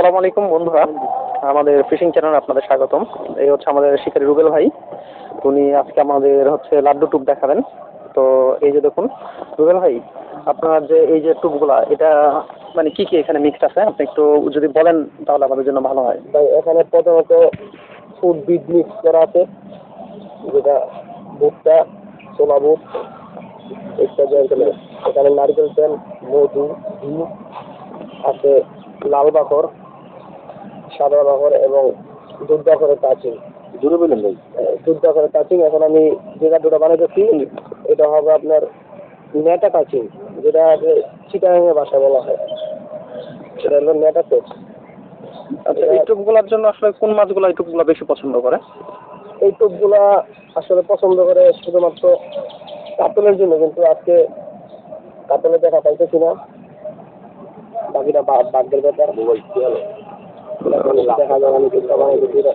আসসালামু আলাইকুম বন্ধুরা, আমাদের ফিশিং চ্যানেলে আপনাদের স্বাগতম। এই হচ্ছে আমাদের শিকারী রুবেল ভাই। উনি আজকে আমাদের হচ্ছে লাড্ডু টুপ দেখাবেন। তো এই যে দেখুন রুবেল ভাই, আপনার যে এই যে টুপগুলা, এটা মানে কি কি এখানে মিক্সড আছে, আপনি একটু যদি বলেন তাহলে আমাদের জন্য ভালো হয়। ভাই এখানে প্রথমত ফুড বিট মিক্স করা আছে, যেটা ভুট্টা, ছোলা বুট ইত্যাদি। এখানে নারকেল তেল, মধু, ঘি আছে, লাল বাখর, সাদা বাখর এবং দুধ বাখরের কাচিং। জুড়ে বলেন ভাই। দুধ বাখরের কাচিং এখন আমি যে লাড্ডুটা বানাইতেছি এটা হবে আপনার নেটা কাচিং, যেটা চিটাগাঙের ভাষা বলা হয়। সেটা হলো নেটা টেস্ট। আচ্ছা, এই টুপগুলোর জন্য আসলে কোন মাছগুলো এই টুপগুলো বেশি পছন্দ করে? এই টোপগুলা আসলে পছন্দ করে শুধুমাত্র কাতলের জন্য, কিন্তু আজকে কাতলে দেখা পাইতেছি না, বাকিটা বাঘের ব্যাপার। দেখা যাবে আমি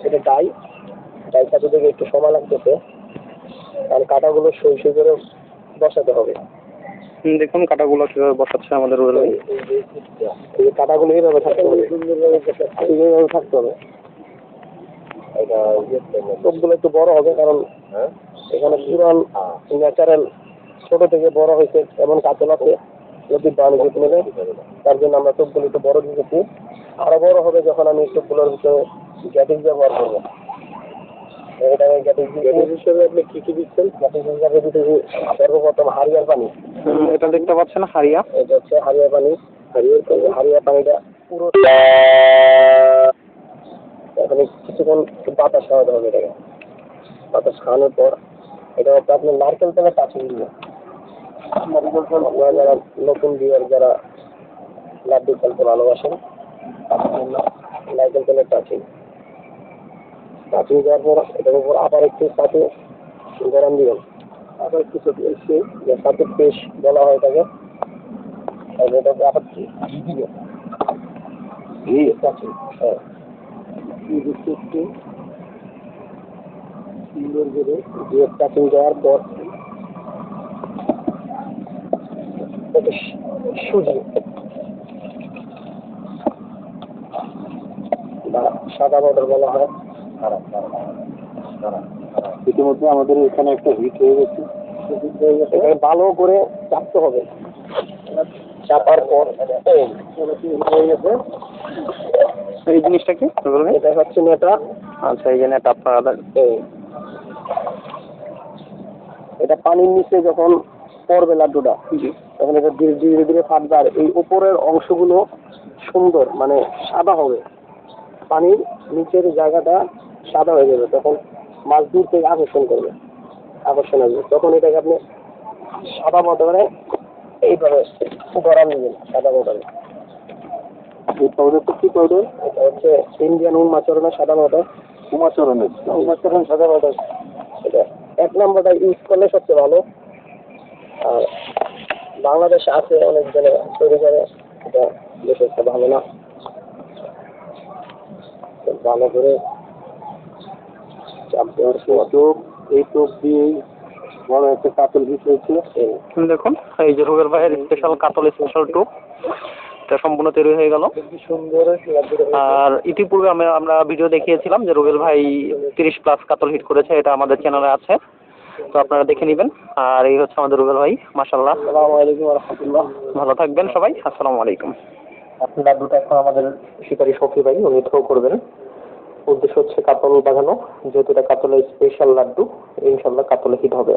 এটা ডাই কাছে থেকে একটু সময় লাগতেছে, কারণ কাটাগুলো সই সই করে বসাতে হবে। দেখুন কাটাগুলো কিভাবে বসাচ্ছে আমাদের রুবেল ভাই। এই কাটাগুলো এইভাবে থাকতে হবে, এইভাবে থাকতে হবে। টোপগুলো একটু বড় হবে, কারণ এখানে পুরান ন্যাচারাল ছোট থেকে বড় হয়েছে এমন কাতল আছে যদি পানি যেতে নেবে, তার জন্য আমরা টোপগুলো একটু বড় দিয়েছি। আরো বড় হবে যখন আমি টোপগুলোর ভিতরে গ্যাটিস ব্যবহার করবো। আপনি কি কি দিচ্ছেন? সর্বপ্রথম হারিয়ার পানি, এটা দেখতে পাচ্ছেন হারিয়া, এটা হচ্ছে হারিয়া পানি। হারিয়া পানিটা পুরো এখানে কিছুক্ষণ বাতাস খাওয়াতে হবে। এটাকে বাতাস খাওয়ানোর পর এটা হচ্ছে আপনি নারকেল তেলের কাছে দিবে। নারকেল তেল আপনারা যারা নতুন বিয়ার, যারা লাড্ডু খেলতে ভালোবাসেন, তাদের জন্য নারকেল তেলের কাছে দেওয়ার পর এটার উপর আবার একটু সাথে গরম দিবেন। আবার কিছু যে সাথে পেশ বলা হয় তাকে, এটাকে আবার ঘি দিবেন। হ্যাঁ, একটু সুন্দর করে দিয়ে কাটিং দেওয়ার পর সুজি বা সাদা পাউডার বলা হয়। ইতিমধ্যে আমাদের এখানে একটা হিট হয়ে গেছে, ভালো করে চাপতে হবে। চাপার পর হয়ে গেছে। এই জিনিসটা কি এটা হচ্ছে নেটা। আচ্ছা, এই যে নেটা আপনারা এটা পানির নিচে যখন পড়বে লাড্ডুটা, তখন এটা ধীরে ধীরে ধীরে ফাটবে, আর এই উপরের অংশগুলো সুন্দর মানে সাদা হবে। পানির নিচের জায়গাটা সাদা হয়ে যাবে, তখন মাছ দূর থেকে আকর্ষণ আসবে। তখন এটাকে আপনি সাদা পাউডারে এইভাবে গরম নেবেন। সাদা পাউডারে এই পাউডারটা কি পাউডার? এটা হচ্ছে ইন্ডিয়ান উমাচরণের সাদা পাউডার। উমাচরণ সাদা পাউডার, এটা 1 নম্বরটা ইউজ করলে সবচেয়ে ভালো। আর বাংলাদেশে আছে অনেক জনে তৈরি করে, এটা বেশ একটা ভালো না। ভালো করে চাপ দেওয়ার টোপ, এই টোপ দিয়েই বড় একটা কাতল হিট হয়েছে। দেখুন এই যে রুবেল ভাইয়ের স্পেশাল কাতল স্পেশাল টুপ, এটা সম্পূর্ণ তৈরি হয়ে গেল। সুন্দর। আর ইতিপূর্বে আমরা ভিডিও দেখিয়েছিলাম যে রুবেল ভাই 30+ কাতল হিট করেছে, এটা আমাদের চ্যানেলে আছে, তো আপনারা দেখে নেবেন। আর এই হচ্ছে আমাদের রুবেল ভাই, মাশাআল্লাহ। আসসালামু আলাইকুম ওয়া রাহমাতুল্লাহ। ভালো থাকবেন সবাই, আসসালামু আলাইকুম। আপনি লাড্ডুটা এখন আমাদের শিকারী শফি ভাই উনি থ্রো করবেন। উদ্দেশ্য হচ্ছে কাতল বাঁধানো, যেহেতু এটা কাতলের স্পেশাল লাড্ডু, ইনশাল্লাহ কাতলে হিট হবে।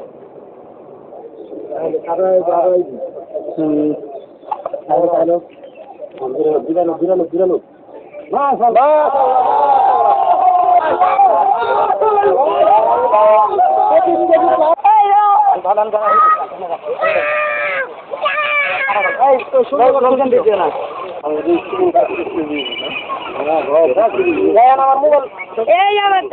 আমার মোবাইল এই আমার